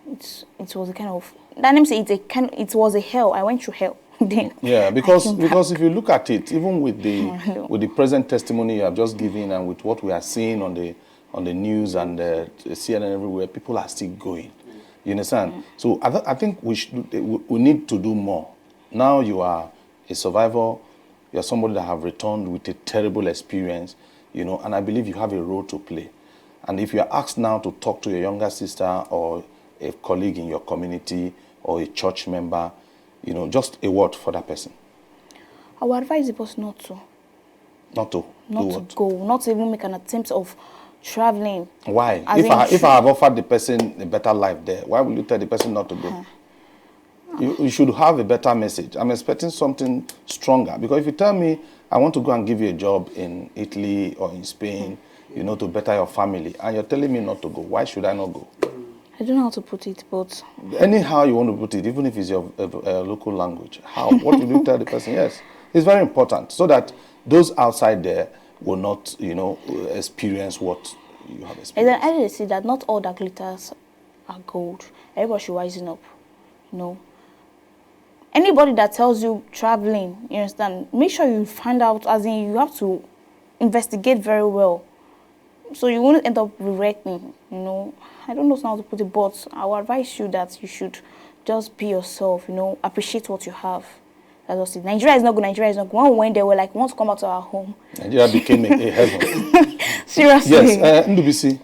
it was a kind of, let me say it was a hell. I went through hell. Then yeah, because if you look at it, even with the present testimony you have just given, and with what we are seeing on the news and CNN everywhere, people are still going. You understand? So I think we need to do more. Now you are a survivor. You are somebody that have returned with a terrible experience, and I believe you have a role to play. And if you are asked now to talk to your younger sister or a colleague in your community or a church member, just a word for that person. I would advise the person not to. Not to go, not to even make an attempt of traveling. Why? If I have offered the person a better life there, why will you tell the person not to go? You should have a better message. I'm expecting something stronger, because if you tell me I want to go and give you a job in Italy or in Spain, to better your family, and you're telling me not to go, why should I not go? I don't know how to put it, but anyhow you want to put it, even if it's your local language, how? What will you tell the person? Yes, it's very important, so that those outside there will not, experience what you have experienced. And then I see that not all that glitters are gold. Everybody should wisen up, Anybody that tells you traveling, you understand, make sure you find out, as in you have to investigate very well, so you won't end up regretting, I don't know how to put it, but I would advise you that you should just be yourself, appreciate what you have. That's what it. Nigeria is not good, Nigeria is not good. When we went there, we want to come back to our home. Nigeria became a heaven. Seriously. Yes, Ndubisi,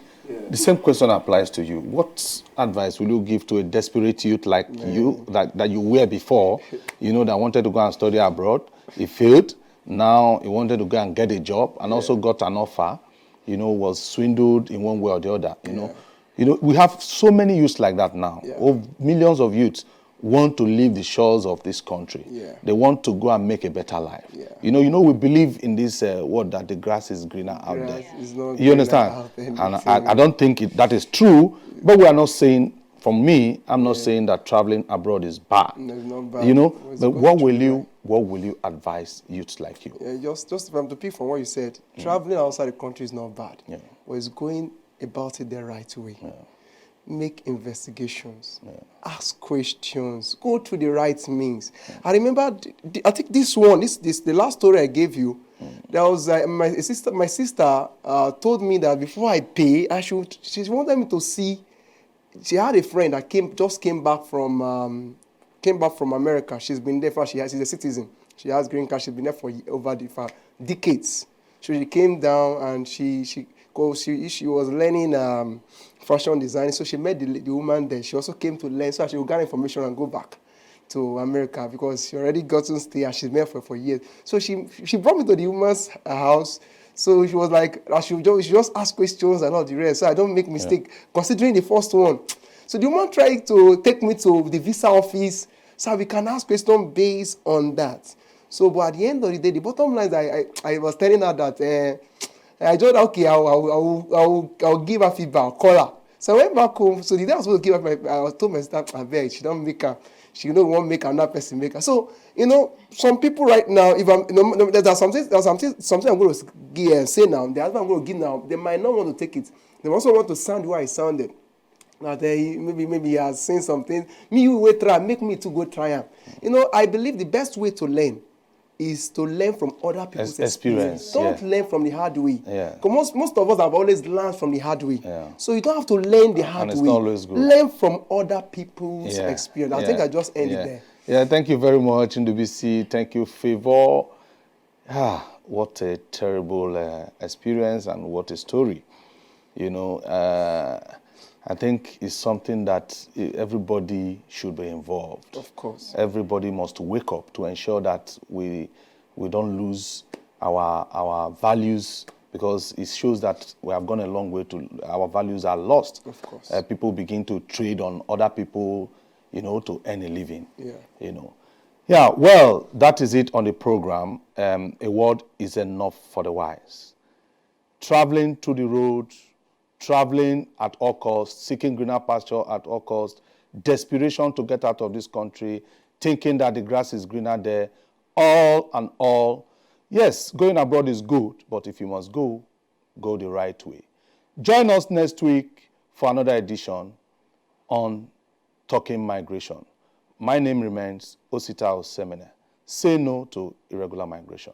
the same question applies to you. What advice will you give to a desperate youth like you, that you were before, that wanted to go and study abroad? He failed. Now he wanted to go and get a job, and also got an offer, was swindled in one way or the other, we have so many youths like that now. Millions of youths want to leave the shores of this country. They want to go and make a better life. We believe in this word that the grass is greener out there. You understand? And I don't think that is true, but we are not saying, from me, I'm not saying that traveling abroad is bad. No, it's not bad. But what will you advise youths like you? Just to pick from what you said, traveling outside the country is not bad. But it's going about it the right way. Make investigations, ask questions, go to the right means. I remember, I think this the last story I gave you, there was my sister told me that before I pay, she wanted me to see. She had a friend that just came back from America. She's been there she's a citizen. She has green card. She's been there for decades. So she came down and she was learning fashion design. So she met the woman there. She also came to learn, so she would get information and go back. to America because she already got to stay and she's been there for years. So she brought me to the woman's house. So she was like, she just ask questions and all the rest, so I don't make mistake. Considering the first one. So the woman tried to take me to the visa office so we can ask questions based on that. So, but at the end of the day, the bottom line is I was telling her that I told her, okay, I'll give her feedback, I'll call her. So I went back home. So the day I was supposed to give her, I told my staff, I beg, she don't make her. She won't make another person make her. So, some people right now, if there's something I'm going to say now, the other I'm going to give now, they might not want to take it. They also want to sound who I sounded. Now maybe he has seen something. Me, you will try, make me to go try him. I believe the best way to learn is to learn from other people's experience. Don't learn from the hard way. Because most of us have always learned from the hard way. So you don't have to learn the hard way. It's not always good. Learn from other people's experience. I think I just ended there. Yeah, thank you very much, NDBC. Thank you, Favor. What a terrible experience and what a story. I think it's something that everybody should be involved. Of course. Everybody must wake up to ensure that we don't lose our values, because it shows that we have gone a long way to our values are lost. Of course. People begin to trade on other people, to earn a living. Yeah. Yeah, well, that is it on the program. A word is enough for the wise. Traveling to the road, traveling at all costs, seeking greener pasture at all costs, desperation to get out of this country, thinking that the grass is greener there, all and all. Yes, going abroad is good, but if you must go the right way. Join us next week for another edition on Talking Migration. My name remains Osita Osemene. Say no to irregular migration.